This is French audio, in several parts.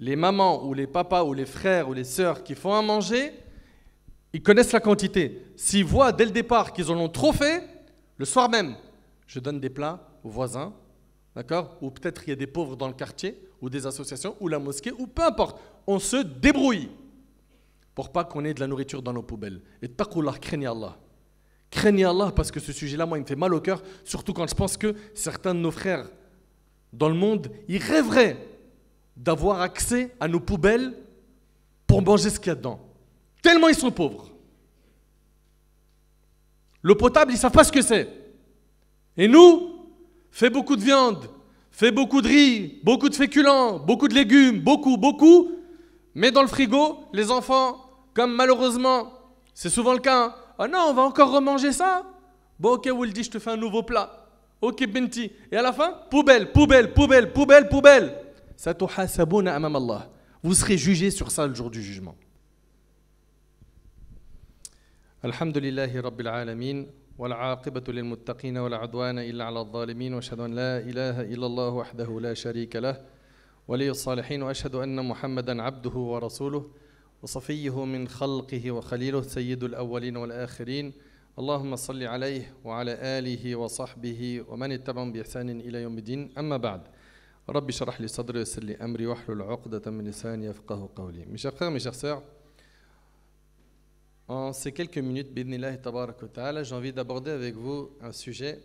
les mamans ou les papas ou les frères ou les sœurs qui font à manger, ils connaissent la quantité. S'ils voient dès le départ qu'ils en ont trop fait, le soir même, je donne des plats aux voisins, d'accord? Ou peut-être il y a des pauvres dans le quartier, ou des associations, ou la mosquée, ou peu importe. On se débrouille pour pas qu'on ait de la nourriture dans nos poubelles. Et taqullah, craignez Allah. Craignez Allah parce que ce sujet-là, moi, il me fait mal au cœur, surtout quand je pense que certains de nos frères dans le monde, ils rêveraient d'avoir accès à nos poubelles pour manger ce qu'il y a dedans. Tellement ils sont pauvres. L'eau potable, ils ne savent pas ce que c'est. Et nous, fais beaucoup de viande, fais beaucoup de riz, beaucoup de féculents, beaucoup de légumes, beaucoup, mais dans le frigo, les enfants, comme malheureusement, c'est souvent le cas, hein. Ah non, on va encore remanger ça? Bon, ok, Wildy, je te fais un nouveau plat. Ok, Benti. Et à la fin, poubelle. Satuhasabouna amam Allah. Vous serez jugés sur ça le jour du jugement. Alhamdulillahi Rabbil Alamin. والعاقبة للمتقين ولا عدوان إلا على الظالمين وأشهد أن لا إله إلا الله وحده لا شريك له ولي الصالحين وأشهد أن محمدا عبده ورسوله وصفيه من خلقه وخليله سيد الأولين والآخرين اللهم صل عليه وعلى آله وصحبه ومن اتبعهم بإحسان إلى يوم الدين أما بعد رب اشرح لي صدري ويسر لي أمري واحلل عقدة من لساني يفقهوا قولي. Mes chers frères, mes chères sœurs, en ces quelques minutes, bidnillahi tabarak wa ta'ala, j'ai envie d'aborder avec vous un sujet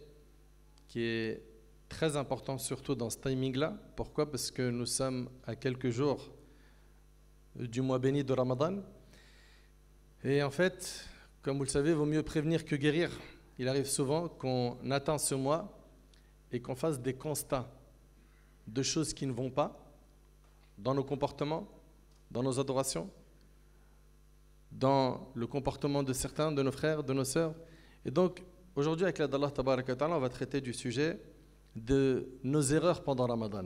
qui est très important, surtout dans ce timing-là. Pourquoi? Parce que nous sommes à quelques jours du mois béni de Ramadan. Et en fait, comme vous le savez, il vaut mieux prévenir que guérir. Il arrive souvent qu'on atteint ce mois et qu'on fasse des constats de choses qui ne vont pas dans nos comportements, dans nos adorations, dans le comportement de certains de nos frères, de nos sœurs. Et donc, aujourd'hui, avec l'aide d'Allah tabaraka wa ta'ala, on va traiter du sujet de nos erreurs pendant Ramadan.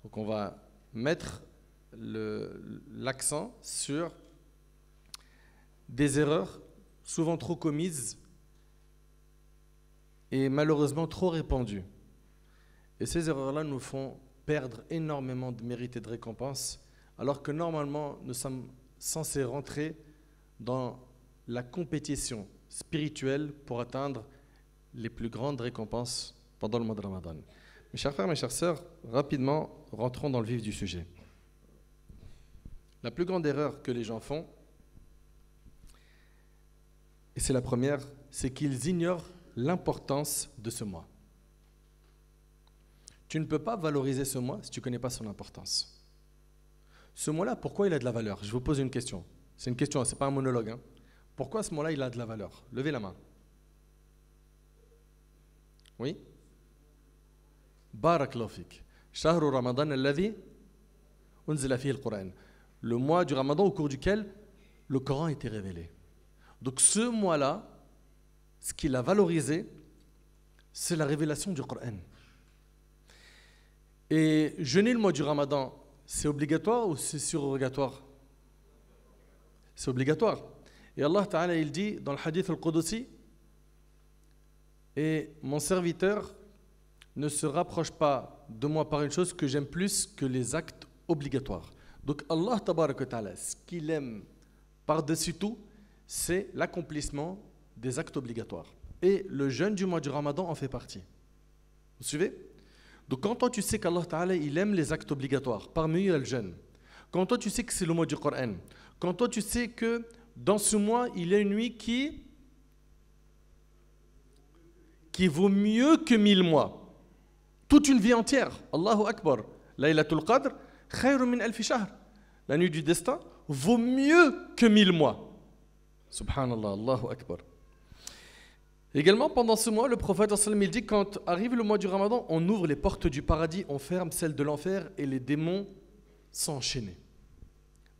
Donc, on va mettre l'accent sur des erreurs souvent trop commises et malheureusement trop répandues. Et ces erreurs-là nous font perdre énormément de mérite et de récompense, alors que normalement, nous sommes censés rentrer dans la compétition spirituelle pour atteindre les plus grandes récompenses pendant le mois de Ramadan. Mes chers frères, mes chères sœurs, rapidement, rentrons dans le vif du sujet. La plus grande erreur que les gens font, et c'est la première, c'est qu'ils ignorent l'importance de ce mois. Tu ne peux pas valoriser ce mois si tu ne connais pas son importance. Ce mois-là, pourquoi il a de la valeur? Je vous pose une question. C'est une question, ce n'est pas un monologue. Hein. Pourquoi ce mois-là, il a de la valeur? Levez la main. Oui? Barakallahu fik. Shahru Ramadan alladhi unzila fihi al-Qur'an. Le mois du Ramadan au cours duquel le Coran a été révélé. Donc ce mois-là, ce qu'il a valorisé, c'est la révélation du Coran. Et jeûner le mois du Ramadan, c'est obligatoire ou c'est surrogatoire? C'est obligatoire. Et Allah Ta'ala, il dit dans le hadith al-Qudusi, et mon serviteur ne se rapproche pas de moi par une chose que j'aime plus que les actes obligatoires. Donc Allah Ta'ala, ce qu'il aime par-dessus tout, c'est l'accomplissement des actes obligatoires. Et le jeûne du mois du Ramadan en fait partie. Vous suivez? Donc quand toi tu sais qu'Allah Ta'ala il aime les actes obligatoires, parmi eux il y a le jeûne. Quand toi tu sais que c'est le mois du Coran. Quand toi tu sais que dans ce mois il y a une nuit qui vaut mieux que 1000 mois. Toute une vie entière. Allahu Akbar. Laylatul Qadr, khayrun min alfi shahr. La nuit du destin vaut mieux que 1000 mois. Subhanallah, Allahu Akbar. Également, pendant ce mois, le prophète il dit quand arrive le mois du Ramadan, on ouvre les portes du paradis, on ferme celles de l'enfer et les démons sont enchaînés.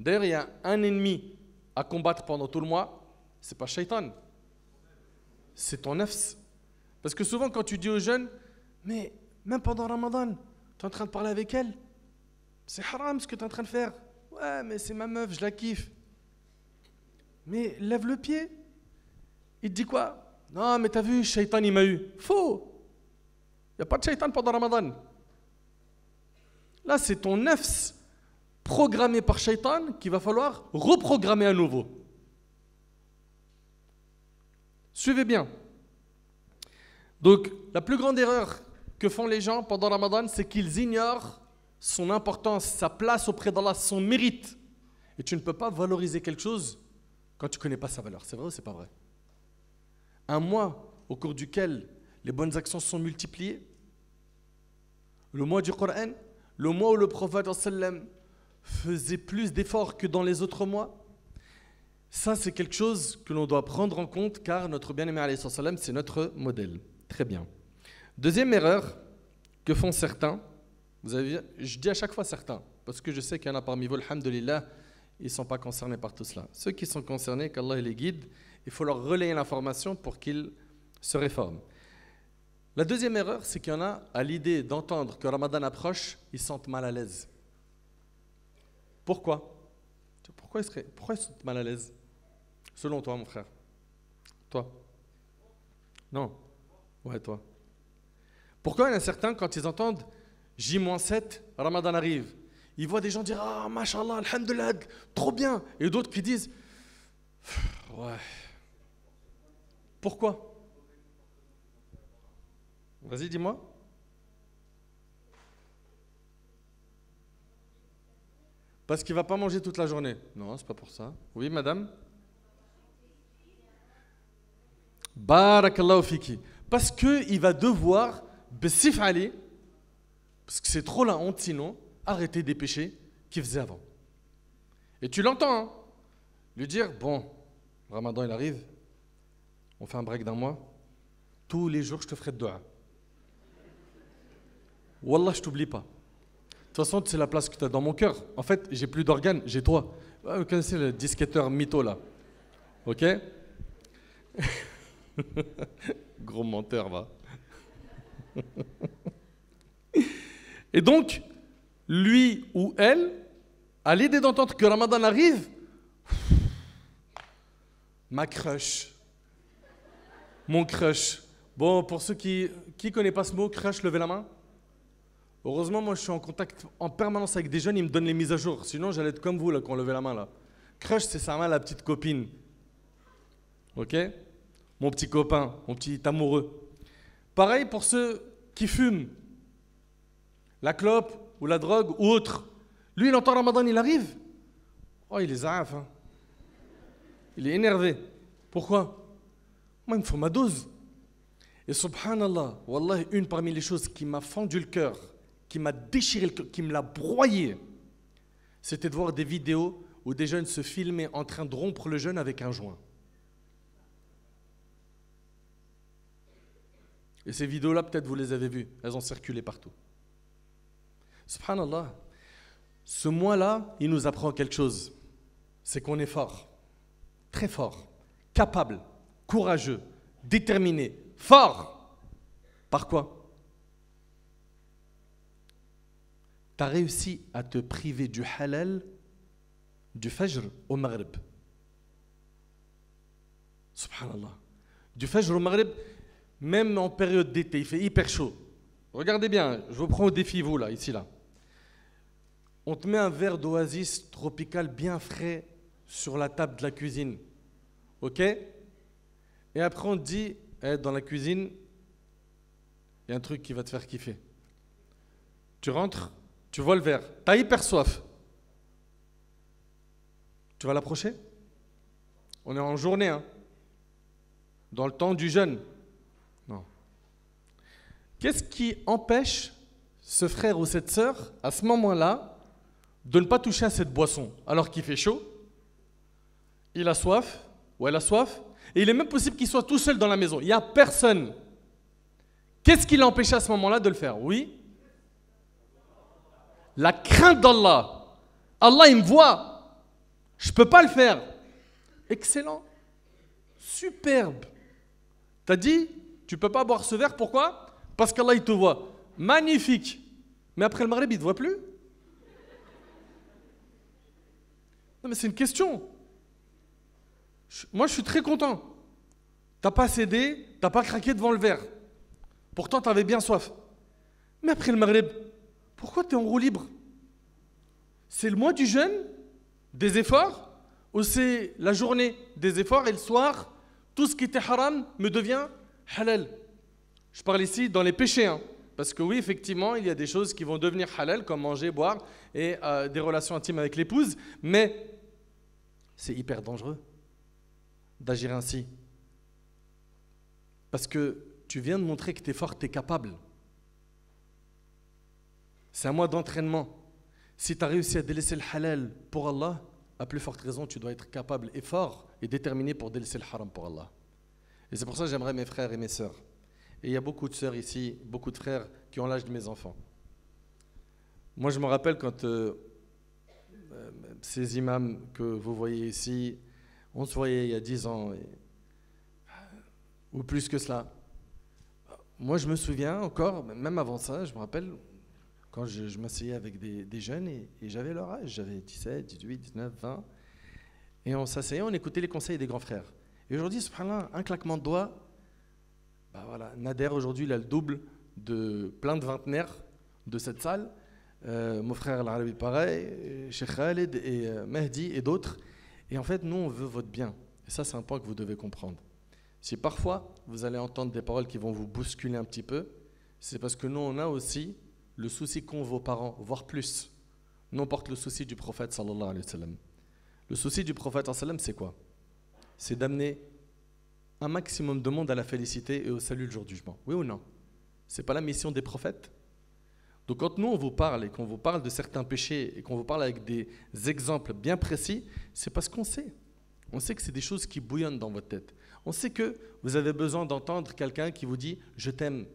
D'ailleurs, il y a un ennemi à combattre pendant tout le mois, c'est pas Shaitan, c'est ton nafs. Parce que souvent, quand tu dis aux jeunes, mais même pendant Ramadan, tu es en train de parler avec elle, c'est haram ce que tu es en train de faire. Ouais, mais c'est ma meuf, je la kiffe. Mais lève le pied. Il te dit quoi? Non, mais t'as vu, Shaitan il m'a eu. Faux. Il n'y a pas de Shaitan pendant Ramadan. Là, c'est ton nafs programmé par Shaitan qu'il va falloir reprogrammer à nouveau. Suivez bien. Donc, la plus grande erreur que font les gens pendant Ramadan, c'est qu'ils ignorent son importance, sa place auprès d'Allah, son mérite. Et tu ne peux pas valoriser quelque chose quand tu ne connais pas sa valeur. C'est vrai ou c'est pas vrai? Un mois au cours duquel les bonnes actions sont multipliées, le mois du Coran, le mois où le prophète sallam faisait plus d'efforts que dans les autres mois, ça c'est quelque chose que l'on doit prendre en compte car notre bien-aimé alayhi sallam, c'est notre modèle. Très bien. Deuxième erreur que font certains, je dis à chaque fois certains, parce que je sais qu'il y en a parmi vous, alhamdulillah, ils ne sont pas concernés par tout cela. Ceux qui sont concernés, qu'Allah les guide, il faut leur relayer l'information pour qu'ils se réforment. La deuxième erreur, c'est qu'il y en a, à l'idée d'entendre que Ramadan approche, ils se sentent mal à l'aise. Pourquoi? Pourquoi ils se sentent mal à l'aise? Selon toi, mon frère. Toi? Non. Ouais, toi. Pourquoi il y en a certains, quand ils entendent J-7, Ramadan arrive, ils voient des gens dire ah, mashallah, alhamdulillah, trop bien. Et d'autres qui disent ouais. Pourquoi? Vas-y, dis-moi. Parce qu'il ne va pas manger toute la journée. Non, c'est pas pour ça. Oui, madame? Barakallahu fiki. Parce qu'il va devoir, bessif ali, parce que c'est trop la honte sinon, arrêter des péchés qu'il faisait avant. Et tu l'entends, hein? Lui dire, bon, Ramadan il arrive, on fait un break d'un mois, tous les jours je te ferai de dua. Wallah, je t'oublie pas. De toute façon, c'est la place que tu as dans mon cœur. En fait, j'ai plus d'organes, j'ai toi. Vous connaissez le disquetteur mytho là. Ok? Gros menteur, va. Et donc, lui ou elle, à l'idée d'entendre que Ramadan arrive, ma crush, mon crush. Bon, pour ceux qui connaissent pas ce mot, crush, levez la main. Heureusement, moi, je suis en contact en permanence avec des jeunes, ils me donnent les mises à jour. Sinon, j'allais être comme vous, là, quand on levait la main, là. Crush, c'est sa main, la petite copine. Ok? Mon petit copain, mon petit amoureux. Pareil pour ceux qui fument. La clope, ou la drogue, ou autre. Lui, il entend Ramadan, il arrive. Oh, il est zaaf, hein. Il est énervé. Pourquoi? Moi, il me faut ma dose. Et subhanallah, wallah, une parmi les choses qui m'a fendu le cœur, qui m'a déchiré le cœur, qui me l'a broyé, c'était de voir des vidéos où des jeunes se filmaient en train de rompre le jeûne avec un joint. Et ces vidéos-là, peut-être vous les avez vues, elles ont circulé partout. Subhanallah, ce mois-là, il nous apprend quelque chose, c'est qu'on est fort, très fort, capable, courageux, déterminé, fort. Par quoi? Tu as réussi à te priver du halal, du fajr au maghrib. Subhanallah. Du fajr au maghrib, même en période d'été, il fait hyper chaud. Regardez bien, je vous prends au défi, vous, là, ici, là. On te met un verre d'oasis tropical bien frais sur la table de la cuisine. Ok? Et après, on te dit, dans la cuisine, il y a un truc qui va te faire kiffer. Tu rentres, tu vois le verre, tu as hyper soif. Tu vas l'approcher? On est en journée, hein? Dans le temps du jeûne. Non. Qu'est-ce qui empêche ce frère ou cette sœur, à ce moment-là, de ne pas toucher à cette boisson alors qu'il fait chaud? Il a soif, ou elle a soif, et il est même possible qu'il soit tout seul dans la maison. Il n'y a personne. Qu'est-ce qui l'a empêché à ce moment-là de le faire? Oui? La crainte d'Allah. Allah, il me voit. Je ne peux pas le faire. Excellent. Superbe. Tu as dit, tu ne peux pas boire ce verre, pourquoi? Parce qu'Allah, il te voit. Magnifique. Mais après le maghrib, il ne te voit plus? Non, mais c'est une question. Moi, je suis très content. Tu n'as pas cédé, tu n'as pas craqué devant le verre. Pourtant, tu avais bien soif. Mais après le maghrib, pourquoi tu es en roue libre? C'est le mois du jeûne, des efforts, ou c'est la journée des efforts et le soir, tout ce qui était haram me devient halal. Je parle ici dans les péchés, hein, parce que oui, effectivement, il y a des choses qui vont devenir halal, comme manger, boire et des relations intimes avec l'épouse, mais c'est hyper dangereux d'agir ainsi. Parce que tu viens de montrer que tu es fort, tu es capable. C'est un mois d'entraînement. Si tu as réussi à délaisser le halal pour Allah, à plus forte raison, tu dois être capable et fort et déterminé pour délaisser le haram pour Allah. Et c'est pour ça que j'aimerais mes frères et mes sœurs. Et il y a beaucoup de sœurs ici, beaucoup de frères qui ont l'âge de mes enfants. Moi, je me rappelle quand ces imams que vous voyez ici, on se voyait il y a 10 ans, ou plus que cela. Moi, je me souviens encore, même avant ça, je me rappelle quand je m'asseyais avec des jeunes et j'avais leur âge, j'avais 17, 18, 19, 20, et on s'asseyait, on écoutait les conseils des grands frères. Et aujourd'hui, subhanallah, un claquement de doigts, bah voilà, Nader aujourd'hui il a le double de plein de vingtenaires de cette salle, mon frère Al-Arabi pareil, Cheikh Khaled et Mahdi et d'autres. Et en fait, nous on veut votre bien. Et ça c'est un point que vous devez comprendre. Si parfois vous allez entendre des paroles qui vont vous bousculer un petit peu, c'est parce que nous on a aussi le souci qu'ont vos parents, voire plus. Nous on porte le souci du prophète sallallahu alayhi wa sallam. Le souci du prophète sallallahu alayhi wa sallam c'est quoi? C'est d'amener un maximum de monde à la félicité et au salut le jour du jugement. Oui ou non? C'est pas la mission des prophètes? Donc quand nous on vous parle et qu'on vous parle de certains péchés et qu'on vous parle avec des exemples bien précis, c'est parce qu'on sait. On sait que c'est des choses qui bouillonnent dans votre tête. On sait que vous avez besoin d'entendre quelqu'un qui vous dit « je t'aime »,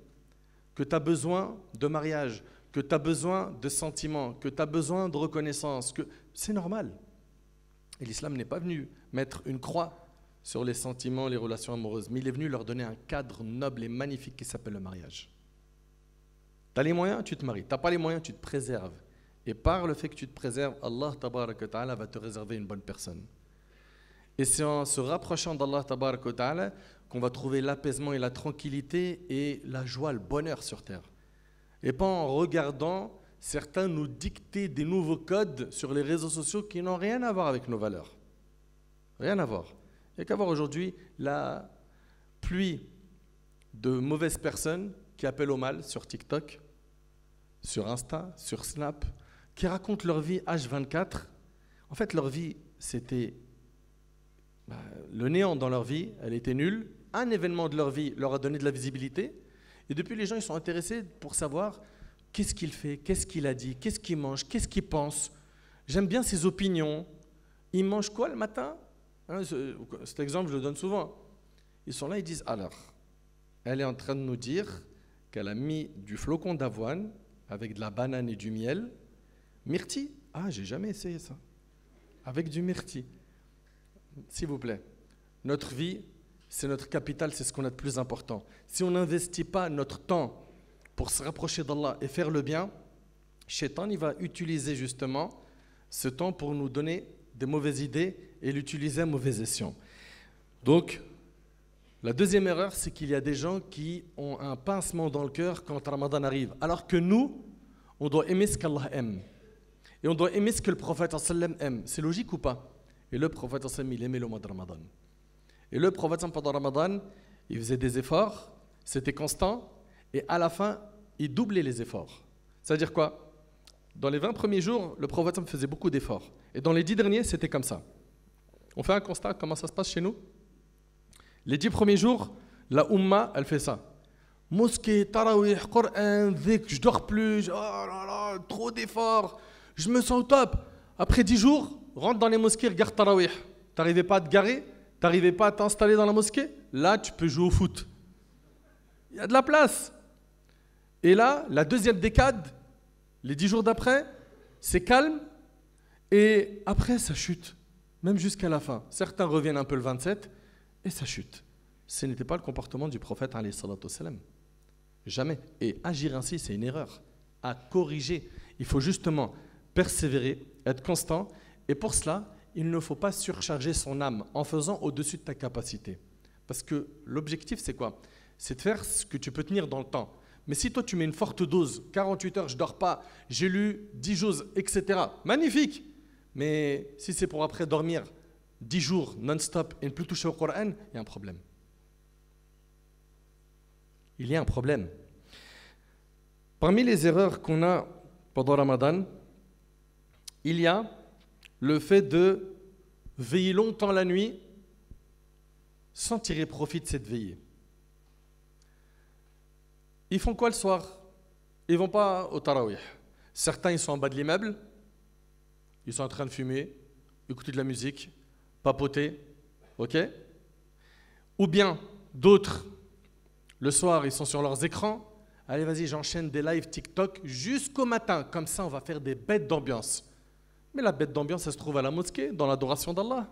que tu as besoin de mariage, que tu as besoin de sentiments, que tu as besoin de reconnaissance, que c'est normal. Et l'islam n'est pas venu mettre une croix sur les sentiments, les relations amoureuses, mais il est venu leur donner un cadre noble et magnifique qui s'appelle le mariage. Tu as les moyens, tu te maries. Tu n'as pas les moyens, tu te préserves. Et par le fait que tu te préserves, Allah tabaraka ta'ala va te réserver une bonne personne. Et c'est en se rapprochant d'Allah tabaraka ta'ala qu'on va trouver l'apaisement et la tranquillité et la joie, le bonheur sur terre. Et pas en regardant certains nous dicter des nouveaux codes sur les réseaux sociaux qui n'ont rien à voir avec nos valeurs. Rien à voir. Il n'y a qu'à voir aujourd'hui la pluie de mauvaises personnes qui appellent au mal sur TikTok, sur Insta, sur Snap, qui racontent leur vie H24. En fait, leur vie, c'était le néant dans leur vie, elle était nulle. Un événement de leur vie leur a donné de la visibilité. Et depuis, les gens ils sont intéressés pour savoir qu'est-ce qu'il fait, qu'est-ce qu'il a dit, qu'est-ce qu'il mange, qu'est-ce qu'il pense. J'aime bien ses opinions. Il mange quoi le matin? Cet exemple, je le donne souvent. Ils sont là, ils disent, alors, elle est en train de nous dire qu'elle a mis du flocon d'avoine avec de la banane et du miel. Myrtille? Ah, j'ai jamais essayé ça. Avec du myrtille. S'il vous plaît, notre vie, c'est notre capital, c'est ce qu'on a de plus important. Si on n'investit pas notre temps pour se rapprocher d'Allah et faire le bien, Shaitan, il va utiliser justement ce temps pour nous donner des mauvaises idées et l'utiliser à mauvais escient. Donc, la deuxième erreur, c'est qu'il y a des gens qui ont un pincement dans le cœur quand Ramadan arrive, alors que nous, on doit aimer ce qu'Allah aime. Et on doit aimer ce que le prophète sallam aime. C'est logique ou pas? Et le prophète sallam, il aimait le mois de Ramadan. Et le prophète sallam, pendant Ramadan, il faisait des efforts, c'était constant, et à la fin, il doublait les efforts. C'est-à-dire quoi? Dans les 20 premiers jours, le prophète sallam faisait beaucoup d'efforts. Et dans les 10 derniers, c'était comme ça. On fait un constat, comment ça se passe chez nous? Les 10 premiers jours, la Ummah, elle fait ça. Mosquée, tarawih, Coran, dhikr, je dors plus, oh là là, trop d'efforts, je me sens au top. Après 10 jours, rentre dans les mosquées, regarde tarawih. T'arrivais pas à te garer? T'arrivais pas à t'installer dans la mosquée? Là, tu peux jouer au foot. Il y a de la place. Et là, la deuxième décade, les 10 jours d'après, c'est calme. Et après, ça chute. Même jusqu'à la fin. Certains reviennent un peu le 27 et ça chute. Ce n'était pas le comportement du prophète alayhi salatu wassalam. Jamais. Et agir ainsi, c'est une erreur. À corriger. Il faut justement persévérer, être constant. Et pour cela, il ne faut pas surcharger son âme en faisant au-dessus de ta capacité. Parce que l'objectif, c'est quoi? C'est de faire ce que tu peux tenir dans le temps. Mais si toi tu mets une forte dose, 48 heures, je dors pas, j'ai lu 10 choses, etc. Magnifique. Mais si c'est pour après dormir 10 jours non-stop et ne plus toucher au Coran, il y a un problème. Il y a un problème. Parmi les erreurs qu'on a pendant Ramadan, il y a le fait de veiller longtemps la nuit sans tirer profit de cette veillée. Ils font quoi le soir? Ils vont pas au tarawih. Certains, ils sont en bas de l'immeuble, ils sont en train de fumer, écouter de la musique, papoter, ok? Ou bien d'autres, le soir, ils sont sur leurs écrans. Allez, vas-y, j'enchaîne des lives TikTok jusqu'au matin. Comme ça, on va faire des bêtes d'ambiance. Mais la bête d'ambiance, elle se trouve à la mosquée, dans l'adoration d'Allah.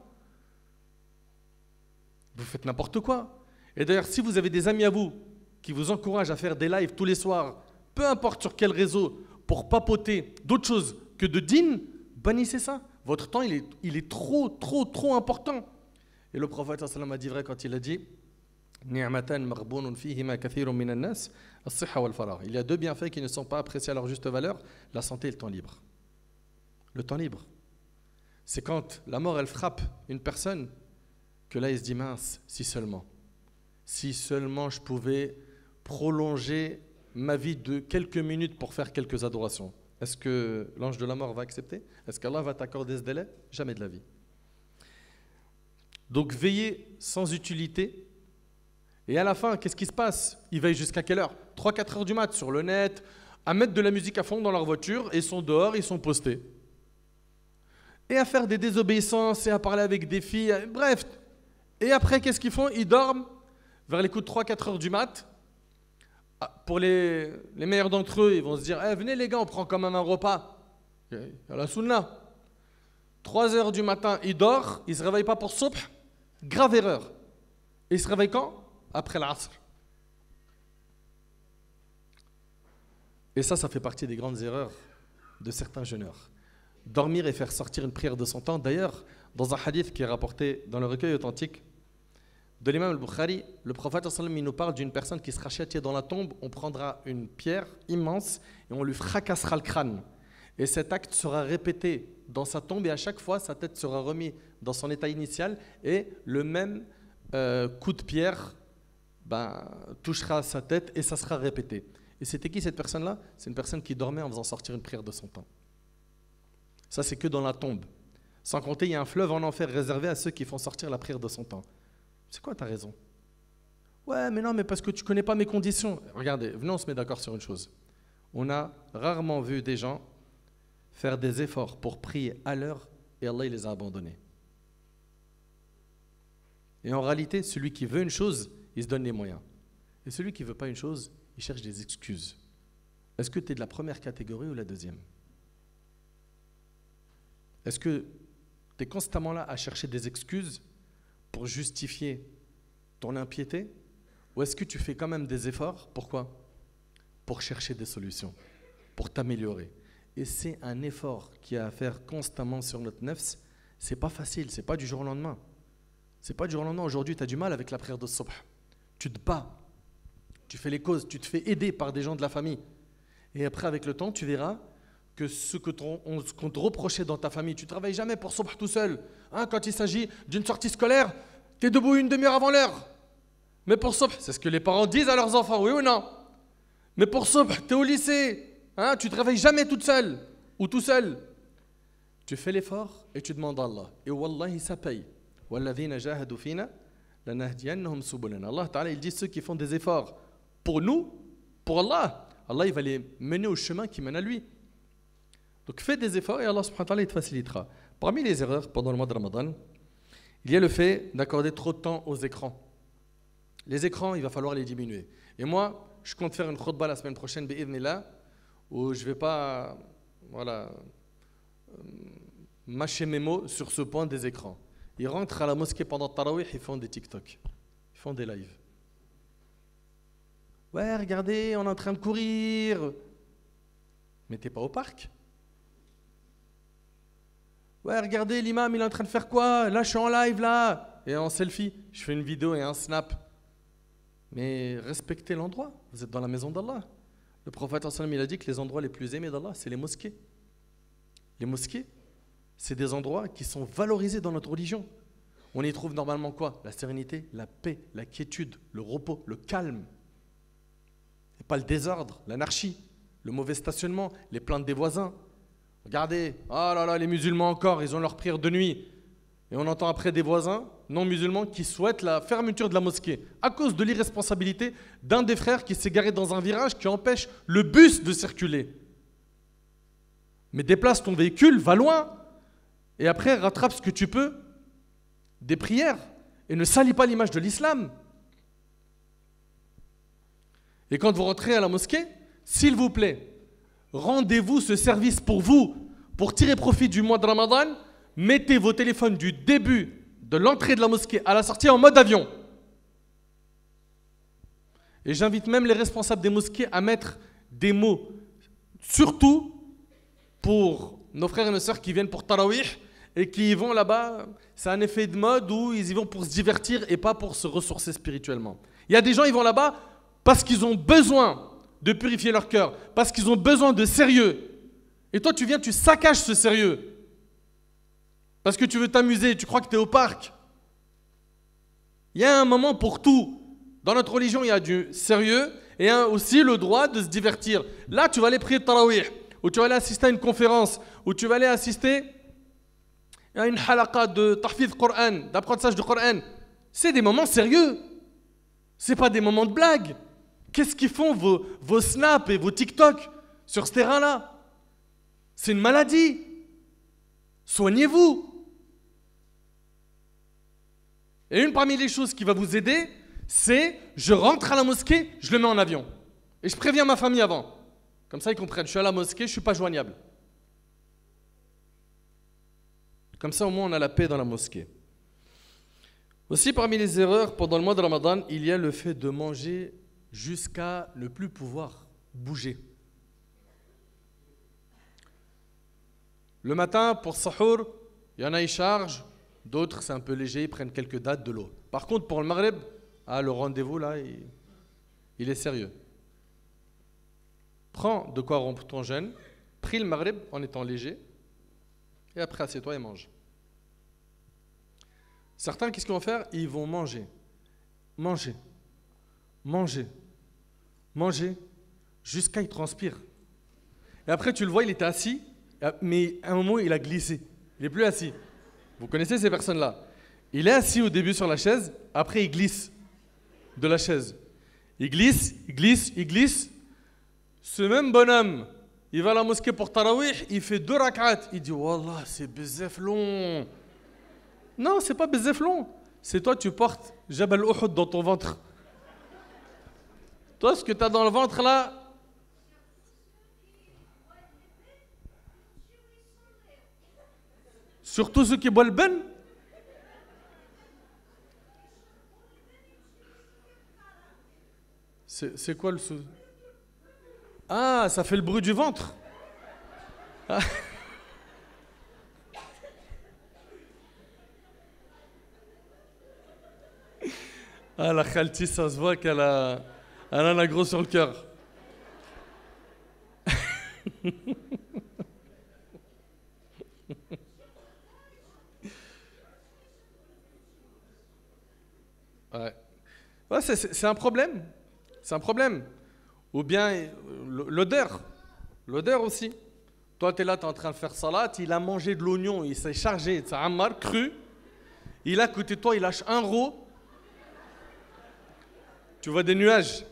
Vous faites n'importe quoi. Et d'ailleurs, si vous avez des amis à vous qui vous encouragent à faire des lives tous les soirs, peu importe sur quel réseau, pour papoter d'autres choses que de dînes, bannissez ça. Votre temps, il est trop important. Et le prophète sallallahu alayhi wa sallam a dit vrai quand il a dit il y a deux bienfaits qui ne sont pas appréciés à leur juste valeur, la santé et le temps libre. Le temps libre, c'est quand la mort elle frappe une personne que là il se dit mince, si seulement je pouvais prolonger ma vie de quelques minutes pour faire quelques adorations. Est-ce que l'ange de la mort va accepter? Est-ce qu'Allah va t'accorder ce délai? Jamais de la vie. Donc veiller sans utilité. Et à la fin, qu'est-ce qui se passe? Ils veillent jusqu'à quelle heure? 3-4 heures du mat sur le net, à mettre de la musique à fond dans leur voiture, et ils sont dehors, ils sont postés. Et à faire des désobéissances, et à parler avec des filles, bref. Et après, qu'est-ce qu'ils font? Ils dorment vers les coups de 3-4 heures du mat. Pour les meilleurs d'entre eux, ils vont se dire venez les gars, on prend quand même un repas. Il y a la sunna. 3 heures du matin, il dort, il ne se réveille pas pour subh. Grave erreur. Et il se réveille quand? Après l'asr. Et ça fait partie des grandes erreurs de certains jeûneurs. Dormir et faire sortir une prière de son temps. D'ailleurs, dans un hadith qui est rapporté dans le recueil authentique de l'imam al-Bukhari, le prophète sallallahu alayhi wa sallam, il nous parle d'une personne qui sera châtiée dans la tombe. On prendra une pierre immense et on lui fracassera le crâne. Et cet acte sera répété dans sa tombe et à chaque fois, sa tête sera remise dans son état initial et le même coup de pierre touchera sa tête et ça sera répété. Et c'était qui cette personne-là? C'est une personne qui dormait en faisant sortir une prière de son temps. Ça, c'est que dans la tombe. Sans compter, il y a un fleuve en enfer réservé à ceux qui font sortir la prière de son temps. C'est quoi ta raison? Ouais, mais non, mais parce que tu ne connais pas mes conditions. Regardez, venez, on se met d'accord sur une chose. On a rarement vu des gens faire des efforts pour prier à l'heure et Allah il les a abandonnés. Et en réalité, celui qui veut une chose, il se donne les moyens. Et celui qui ne veut pas une chose, il cherche des excuses. Est-ce que tu es de la première catégorie ou la deuxième? Est-ce que tu es constamment là à chercher des excuses pour justifier ton impiété? Ou est-ce que tu fais quand même des efforts? Pourquoi? Pour chercher des solutions, pour t'améliorer. Et c'est un effort qui a à faire constamment sur notre nefs. C'est pas facile, c'est pas du jour au lendemain. C'est pas du jour au lendemain. Aujourd'hui, tu as du mal avec la prière de subh. Tu te bats, tu fais les causes, tu te fais aider par des gens de la famille. Et après, avec le temps, tu verras que ce qu'on te reprochait dans ta famille, tu ne travailles jamais pour subh tout seul. Quand il s'agit d'une sortie scolaire, tu es debout une demi-heure avant l'heure. Mais pour subh, c'est ce que les parents disent à leurs enfants, oui ou non? Mais pour subh, tu es au lycée, tu ne te réveilles jamais toute seule ou tout seul. Tu fais l'effort et tu demandes à Allah. Et wallahi, ça paye. وَالَّذِينَ جَاهَدُوا فِينَا لَنَهْدِيَنَّهُمْ سُبُلَنَا. Allah Ta'ala, il dit ceux qui font des efforts pour nous, pour Allah, Allah il va les mener au chemin qui mène à lui. Donc fais des efforts et Allah subhanahu wa ta'ala il te facilitera. Parmi les erreurs pendant le mois de Ramadan, il y a le fait d'accorder trop de temps aux écrans. Les écrans, il va falloir les diminuer. Et moi, je compte faire une khutbah la semaine prochaine, bi'idhnillah, où je ne vais pas mâcher mes mots sur ce point des écrans. Ils rentrent à la mosquée pendant le tarawih, ils font des TikTok, ils font des lives. Ouais, regardez, on est en train de courir. Mais t'es pas au parc? Ouais, regardez, l'imam, il est en train de faire quoi? Là, je suis en live, là. Et en selfie, je fais une vidéo et un snap. Mais respectez l'endroit. Vous êtes dans la maison d'Allah. Le prophète sallam, il a dit que les endroits les plus aimés d'Allah, c'est les mosquées. Les mosquées, c'est des endroits qui sont valorisés dans notre religion. On y trouve normalement quoi? La sérénité, la paix, la quiétude, le repos, le calme. Et pas le désordre, l'anarchie, le mauvais stationnement, les plaintes des voisins. Regardez, oh là là, les musulmans encore, ils ont leur prière de nuit. Et on entend après des voisins non musulmans qui souhaitent la fermeture de la mosquée à cause de l'irresponsabilité d'un des frères qui s'est garé dans un virage qui empêche le bus de circuler. Mais déplace ton véhicule, va loin, et après rattrape ce que tu peux des prières, et ne salis pas l'image de l'islam. Et quand vous rentrez à la mosquée, s'il vous plaît, rendez-vous ce service pour vous, pour tirer profit du mois de Ramadan, mettez vos téléphones du début de l'entrée de la mosquée à la sortie en mode avion. Et j'invite même les responsables des mosquées à mettre des mots, surtout pour nos frères et nos sœurs qui viennent pour Tarawih et qui y vont là-bas. C'est un effet de mode où ils y vont pour se divertir et pas pour se ressourcer spirituellement. Il y a des gens, ils vont là-bas parce qu'ils ont besoin de purifier leur cœur, parce qu'ils ont besoin de sérieux. Et toi, tu viens, tu saccages ce sérieux. Parce que tu veux t'amuser, tu crois que tu es au parc. Il y a un moment pour tout. Dans notre religion, il y a du sérieux et aussi le droit de se divertir. Là, tu vas aller prier Tarawih, ou tu vas aller assister à une conférence, ou tu vas aller assister à une halaqa de tahfidh Coran, d'apprentissage du Coran. C'est des moments sérieux. Ce n'est pas des moments de blague. Qu'est-ce qu'ils font vos snaps et vos TikTok sur ce terrain-là? C'est une maladie. Soignez-vous. Et une parmi les choses qui va vous aider, c'est je rentre à la mosquée, je le mets en avion. Et je préviens ma famille avant. Comme ça, ils comprennent. Je suis à la mosquée, je ne suis pas joignable. Comme ça, au moins, on a la paix dans la mosquée. Aussi, parmi les erreurs, pendant le mois de Ramadan, il y a le fait de manger jusqu'à ne plus pouvoir bouger. Le matin, pour Sahour, il y en a, ils chargent. D'autres, c'est un peu léger, ils prennent quelques dates de l'eau. Par contre, pour le Maghreb, le rendez-vous, là, il est sérieux. Prends de quoi rompre ton jeûne, prie le Maghreb en étant léger, et après, assieds-toi et mange. Certains, qu'est-ce qu'ils vont faire? Ils vont manger, manger, manger, manger, jusqu'à il transpire. Et après, tu le vois, il était assis, mais à un moment, il a glissé. Il n'est plus assis. Vous connaissez ces personnes-là? Il est assis au début sur la chaise, après, il glisse de la chaise. Il glisse, il glisse, il glisse. Ce même bonhomme, il va à la mosquée pour Tarawih, il fait 2 rak'at. Il dit, Wallah, c'est bezef long. Non, c'est pas bezef long. C'est toi, tu portes Jabal Uhud dans ton ventre. Toi, ce que tu as dans le ventre là, surtout ceux qui boivent le ben. C'est quoi le sou? Ah, ça fait le bruit du ventre. Ah. Ah, la khalti, ça se voit qu'elle a un agro sur le cœur. Ouais. Ouais, c'est un problème. C'est un problème. Ou bien l'odeur. L'odeur aussi. Toi, tu es là, tu es en train de faire salat, il a mangé de l'oignon, il s'est chargé de sa ammar cru. Il est à côté de toi, il lâche un roux. Tu vois des nuages.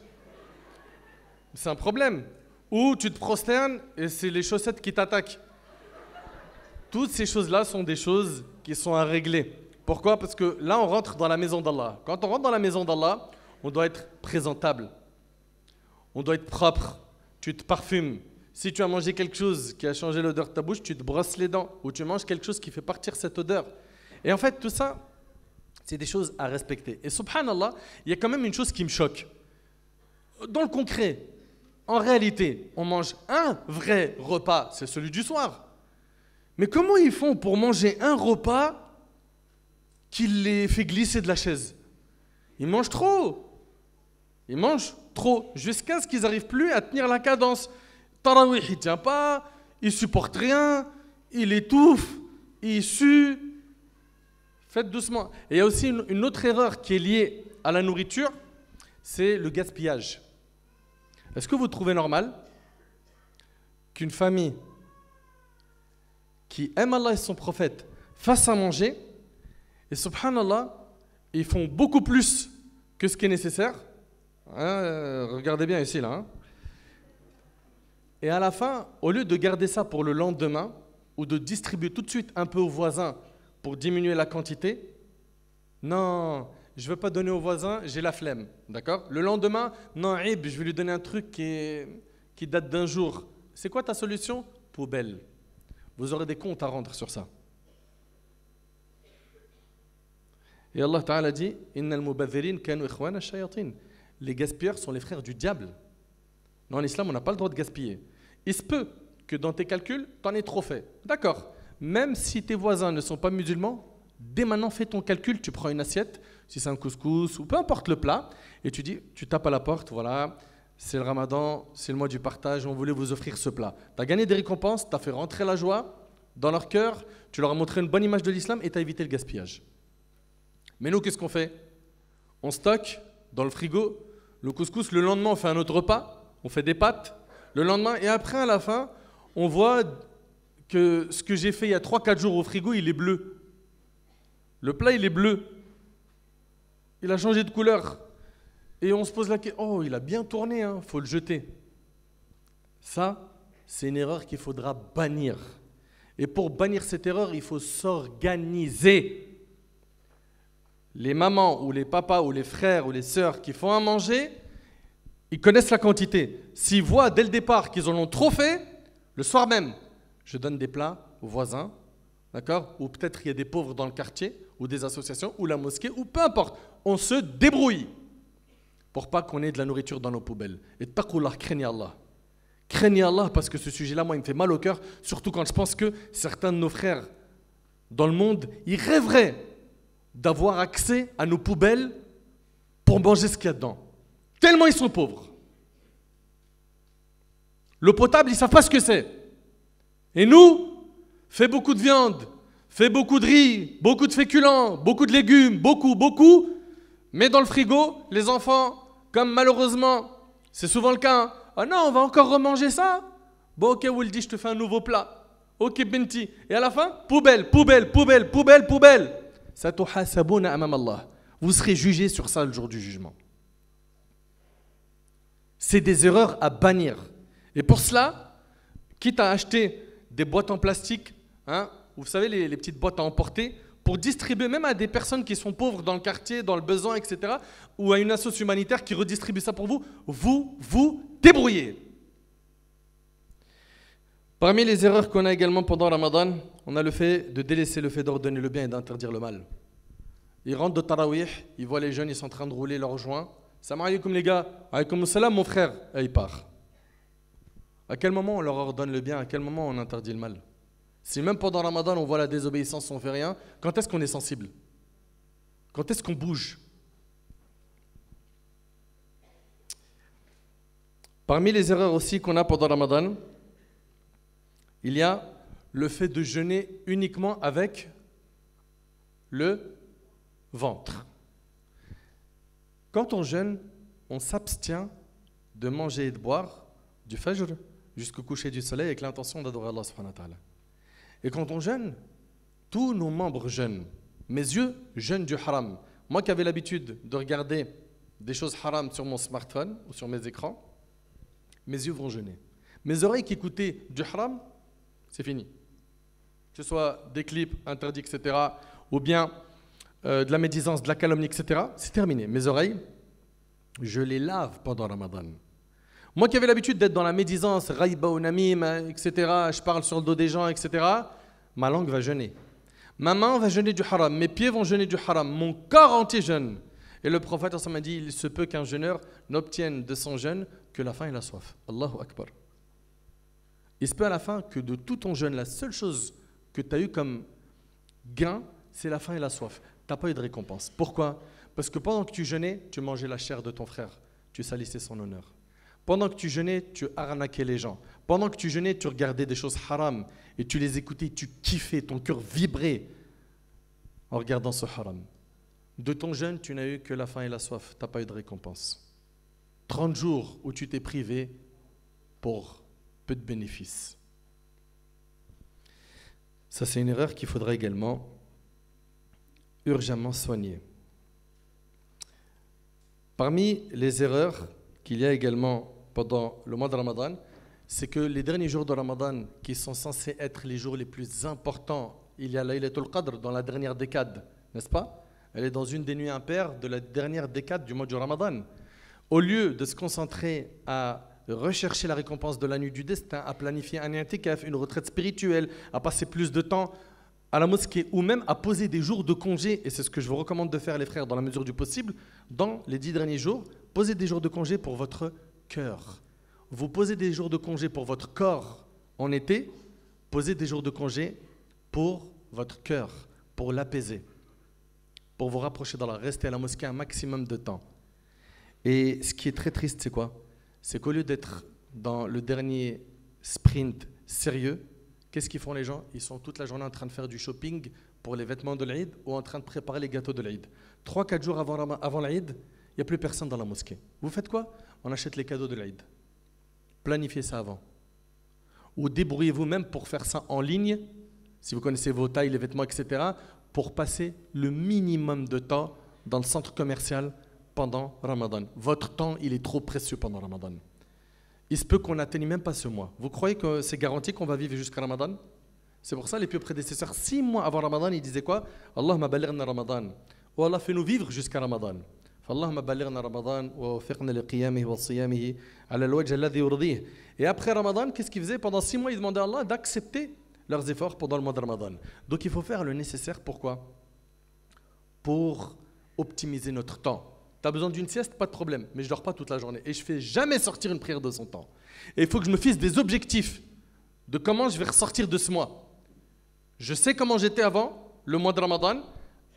C'est un problème. Ou tu te prosternes et c'est les chaussettes qui t'attaquent. Toutes ces choses-là sont des choses qui sont à régler. Pourquoi? Parce que là, on rentre dans la maison d'Allah. Quand on rentre dans la maison d'Allah, on doit être présentable. On doit être propre. Tu te parfumes. Si tu as mangé quelque chose qui a changé l'odeur de ta bouche, tu te brosses les dents. Ou tu manges quelque chose qui fait partir cette odeur. Et en fait, tout ça, c'est des choses à respecter. Et subhanallah, il y a quand même une chose qui me choque. Dans le concret, en réalité, on mange un vrai repas, c'est celui du soir. Mais comment ils font pour manger un repas qui les fait glisser de la chaise? Ils mangent trop. Ils mangent trop, jusqu'à ce qu'ils n'arrivent plus à tenir la cadence. Tarawih, il ne tient pas, il supporte rien, il étouffe, il sue. Faites doucement. Et il y a aussi une autre erreur qui est liée à la nourriture, c'est le gaspillage. Est-ce que vous trouvez normal qu'une famille qui aime Allah et son prophète fasse à manger et subhanallah, ils font beaucoup plus que ce qui est nécessaire. Regardez bien ici là. Et à la fin, au lieu de garder ça pour le lendemain ou de distribuer tout de suite un peu aux voisins pour diminuer la quantité, non, je ne veux pas donner aux voisins, j'ai la flemme, d'accord? Le lendemain, non, je vais lui donner un truc qui date d'un jour. C'est quoi ta solution? Poubelle. Vous aurez des comptes à rendre sur ça. Et Allah Ta'ala dit Innal mubadhirin kanu ikhwana ash-shayatin. Les gaspilleurs sont les frères du diable. Non, en islam, on n'a pas le droit de gaspiller. Il se peut que dans tes calculs, tu en aies trop fait. D'accord. Même si tes voisins ne sont pas musulmans, dès maintenant, fais ton calcul. Tu prends une assiette, si c'est un couscous ou peu importe le plat, et tu dis, tu tapes à la porte, voilà, c'est le ramadan, c'est le mois du partage, on voulait vous offrir ce plat. Tu as gagné des récompenses, tu as fait rentrer la joie dans leur cœur, tu leur as montré une bonne image de l'islam et tu as évité le gaspillage. Mais nous, qu'est-ce qu'on fait? On stocke dans le frigo le couscous, le lendemain, on fait un autre repas, on fait des pâtes, le lendemain, et après, à la fin, on voit que ce que j'ai fait il y a 3-4 jours au frigo, il est bleu. Le plat, il est bleu. Il a changé de couleur. Et on se pose la question, oh, il a bien tourné, il faut le jeter. Ça, c'est une erreur qu'il faudra bannir. Et pour bannir cette erreur, il faut s'organiser. Les mamans ou les papas ou les frères ou les sœurs qui font à manger, ils connaissent la quantité. S'ils voient dès le départ qu'ils en ont trop fait, le soir même, je donne des plats aux voisins, d'accord? Ou peut-être il y a des pauvres dans le quartier, ou des associations, ou la mosquée, ou peu importe. On se débrouille pour pas qu'on ait de la nourriture dans nos poubelles. Et taqullah, craignez Allah. Craignez Allah parce que ce sujet-là, moi, il me fait mal au cœur, surtout quand je pense que certains de nos frères dans le monde, ils rêveraient d'avoir accès à nos poubelles pour manger ce qu'il y a dedans. Tellement ils sont pauvres. L'eau potable, ils ne savent pas ce que c'est. Et nous, fais beaucoup de viande, fais beaucoup de riz, beaucoup de féculents, beaucoup de légumes, beaucoup, mais dans le frigo, les enfants, comme malheureusement, c'est souvent le cas, hein, ah non, on va encore remanger ça? Bon, ok, Wildy, je te fais un nouveau plat. Ok, Benti. Et à la fin, poubelle. Satuhasabuna amam Allah. Vous serez jugés sur ça le jour du jugement. C'est des erreurs à bannir. Et pour cela, quitte à acheter des boîtes en plastique, vous savez, les petites boîtes à emporter, pour distribuer même à des personnes qui sont pauvres dans le quartier, dans le besoin, etc., ou à une association humanitaire qui redistribue ça pour vous, vous débrouillez. Parmi les erreurs qu'on a également pendant Ramadan, on a le fait de délaisser le fait d'ordonner le bien et d'interdire le mal. Ils rentrent de Tarawih, ils voient les jeunes, ils sont en train de rouler leurs joints. Salam alaikum les gars, alaykoum salam mon frère, et il part. À quel moment on leur ordonne le bien, à quel moment on interdit le mal? Si même pendant Ramadan on voit la désobéissance, on ne fait rien, quand est-ce qu'on est sensible? Quand est-ce qu'on bouge? Parmi les erreurs aussi qu'on a pendant Ramadan, il y a le fait de jeûner uniquement avec le ventre. Quand on jeûne, on s'abstient de manger et de boire du fajr jusqu'au coucher du soleil avec l'intention d'adorer Allah subhanahu wa ta'ala. Et quand on jeûne, tous nos membres jeûnent. Mes yeux jeûnent du haram. Moi qui avais l'habitude de regarder des choses haram sur mon smartphone ou sur mes écrans, mes yeux vont jeûner. Mes oreilles qui écoutaient du haram, c'est fini. Que ce soit des clips interdits, etc., ou bien de la médisance, de la calomnie, etc., c'est terminé. Mes oreilles, je les lave pendant Ramadan. Moi qui avais l'habitude d'être dans la médisance, raïba ou namim, etc., je parle sur le dos des gens, etc., ma langue va jeûner. Ma main va jeûner du haram, mes pieds vont jeûner du haram, mon corps entier jeûne. Et le prophète m'a dit, il se peut qu'un jeûneur n'obtienne de son jeûne que la faim et la soif. Allahu Akbar. Il se peut à la fin que de tout ton jeûne, la seule chose que tu as eu comme gain, c'est la faim et la soif. Tu n'as pas eu de récompense. Pourquoi? Parce que pendant que tu jeûnais, tu mangeais la chair de ton frère. tu salissais son honneur. Pendant que tu jeûnais, tu arnaquais les gens. Pendant que tu jeûnais, tu regardais des choses haram et tu les écoutais, tu kiffais, ton cœur vibrait en regardant ce haram. De ton jeûne, tu n'as eu que la faim et la soif, tu n'as pas eu de récompense. 30 jours où tu t'es privé pour peu de bénéfices. Ça, c'est une erreur qu'il faudra également urgemment soigner. Parmi les erreurs qu'il y a également pendant le mois de Ramadan, c'est que les derniers jours de Ramadan, qui sont censés être les jours les plus importants, il y a Laylatul Qadr dans la dernière décade, n'est-ce pas? Elle est dans une des nuits impaires de la dernière décade du mois du Ramadan. Au lieu de se concentrer à rechercher la récompense de la nuit du destin, à planifier un i'tikaf, une retraite spirituelle, à passer plus de temps à la mosquée ou même à poser des jours de congé, et c'est ce que je vous recommande de faire les frères dans la mesure du possible, dans les 10 derniers jours, posez des jours de congé pour votre cœur. Vous posez des jours de congé pour votre corps en été, posez des jours de congé pour votre cœur, pour l'apaiser, pour vous rapprocher d'Allah, rester à la mosquée un maximum de temps. Et ce qui est très triste, c'est quoi? C'est qu'au lieu d'être dans le dernier sprint sérieux, qu'est-ce qu'ils font les gens? Ils sont toute la journée en train de faire du shopping pour les vêtements de l'Aïd ou en train de préparer les gâteaux de l'Aïd. 3-4 jours avant l'Aïd, il n'y a plus personne dans la mosquée. Vous faites quoi? On achète les cadeaux de l'Aïd. Planifiez ça avant. Ou débrouillez-vous même pour faire ça en ligne, si vous connaissez vos tailles, les vêtements, etc., pour passer le minimum de temps dans le centre commercial pendant Ramadan. Votre temps, il est trop précieux pendant Ramadan. Il se peut qu'on n'atteigne même pas ce mois. Vous croyez que c'est garanti qu'on va vivre jusqu'à Ramadan? C'est pour ça les pieux prédécesseurs, 6 mois avant Ramadan, ils disaient quoi? Allahumma balighna Ramadan. Oh Allah, fais-nous vivre jusqu'à Ramadan. Allahumma balighna Ramadan wa wafiqna li qiyamihi wa siyamihi ala al-wajh alladhi yurdih. Et après Ramadan, qu'est-ce qu'ils faisaient? Pendant 6 mois, ils demandaient à Allah d'accepter leurs efforts pendant le mois de Ramadan. Donc il faut faire le nécessaire. Pourquoi? Pour optimiser notre temps. Tu as besoin d'une sieste, pas de problème, mais je ne dors pas toute la journée. Et je ne fais jamais sortir une prière de son temps. Et il faut que je me fixe des objectifs de comment je vais ressortir de ce mois. Je sais comment j'étais avant le mois de Ramadan.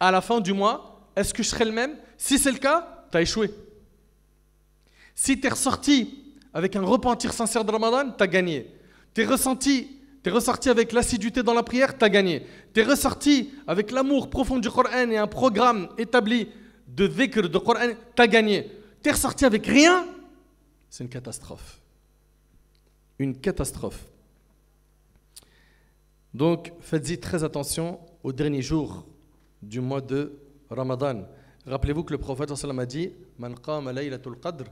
À la fin du mois, est-ce que je serai le même? Si c'est le cas, tu as échoué. Si tu es ressorti avec un repentir sincère de Ramadan, tu as gagné. Tu es ressorti avec l'assiduité dans la prière, tu as gagné. Tu es ressorti avec l'amour profond du Coran et un programme établi de dhikr, de Coran, tu as gagné. Tu es ressorti avec rien, c'est une catastrophe. Une catastrophe. Donc, faites-y très attention aux derniers jours du mois de Ramadan. Rappelez-vous que le prophète sallallahu alayhi wa sallam a dit Man qama laylatul qadr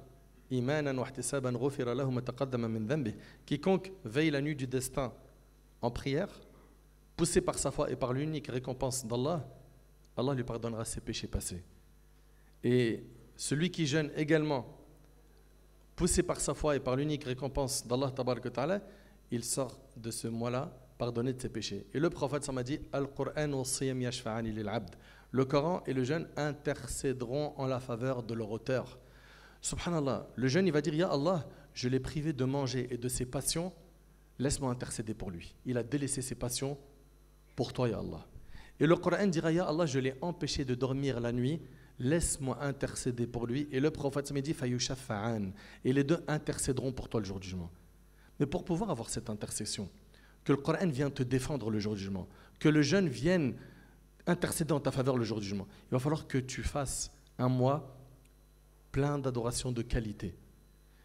imanan wa ihtisaban ghufira lahu ma taqaddama min dhanbi. Quiconque veille la nuit du destin en prière, poussé par sa foi et par l'unique récompense d'Allah, Allah lui pardonnera ses péchés passés. Et celui qui jeûne également, poussé par sa foi et par l'unique récompense d'Allah tabarak wa ta'ala, il sort de ce mois-là pardonné de ses péchés. Et le prophète m'a dit Al-Qur'an wa siyam yashfa'ani lil abd. Le Coran et le jeûne intercéderont en la faveur de leur auteur. Subhanallah, le jeûne il va dire Ya Allah, je l'ai privé de manger et de ses passions, laisse-moi intercéder pour lui. Il a délaissé ses passions pour toi, Ya Allah. Et le Coran dira Ya Allah, je l'ai empêché de dormir la nuit, laisse-moi intercéder pour lui. Et le prophète m'a dit Fayushafa'an. Et les deux intercéderont pour toi le jour du jugement. Mais pour pouvoir avoir cette intercession, que le Coran vienne te défendre le jour du jugement, que le jeûne vienne intercéder en ta faveur le jour du jugement, il va falloir que tu fasses un mois plein d'adoration de qualité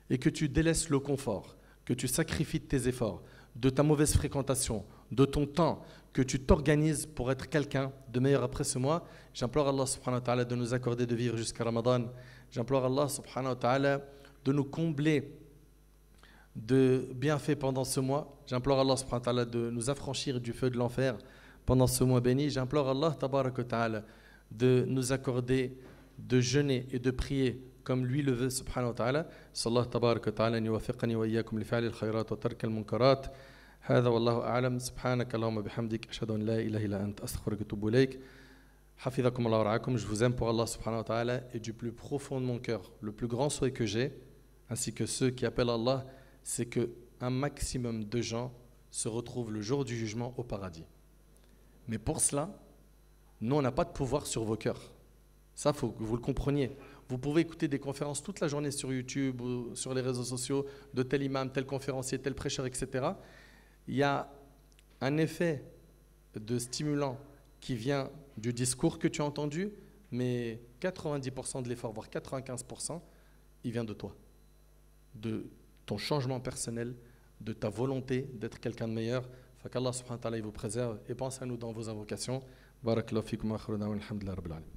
et que tu délaisses le confort, que tu sacrifies de tes efforts, de ta mauvaise fréquentation, de ton temps, que tu t'organises pour être quelqu'un de meilleur après ce mois. J'implore Allah subhanahu wa ta'ala de nous accorder de vivre jusqu'à Ramadan. J'implore Allah subhanahu wa ta'ala de nous combler de bienfaits pendant ce mois. J'implore Allah subhanahu wa ta'ala de nous affranchir du feu de l'enfer pendant ce mois béni. J'implore Allah tabarak wa ta'ala de nous accorder de jeûner et de prier comme lui le veut subhanahu wa ta'ala. Sallallahu tabarak wa ta'ala an yuwaffiqani wa iyyakum li fa'li al-khayrat wa tarki al-munkarat. هذا والله أعلم سبحانك اللهم بحمدك أشهد أن لا إله إلا أنت أستغفرك وأتوب إليك حفظكم الله ورعاكم. Je vous aime pour Allah subhanahu wa ta'ala et du plus profond de mon cœur, le plus grand souhait que j'ai, ainsi que ceux qui appellent Allah, c'est qu'un maximum de gens se retrouvent le jour du jugement au paradis. Mais pour cela, nous, on n'a pas de pouvoir sur vos cœurs. Ça, il faut que vous le compreniez. Vous pouvez écouter des conférences toute la journée sur YouTube ou sur les réseaux sociaux de tel imam, tel conférencier, tel prêcheur, etc. Il y a un effet de stimulant qui vient du discours que tu as entendu, mais 90% de l'effort, voire 95%, il vient de toi, de ton changement personnel, de ta volonté d'être quelqu'un de meilleur. Qu'Allah subhanahu wa ta'ala il vous préserve et pense à nous dans vos invocations. Barakallahu fikum wa akhiru da'wana alhamdulillahi rabbil alamin.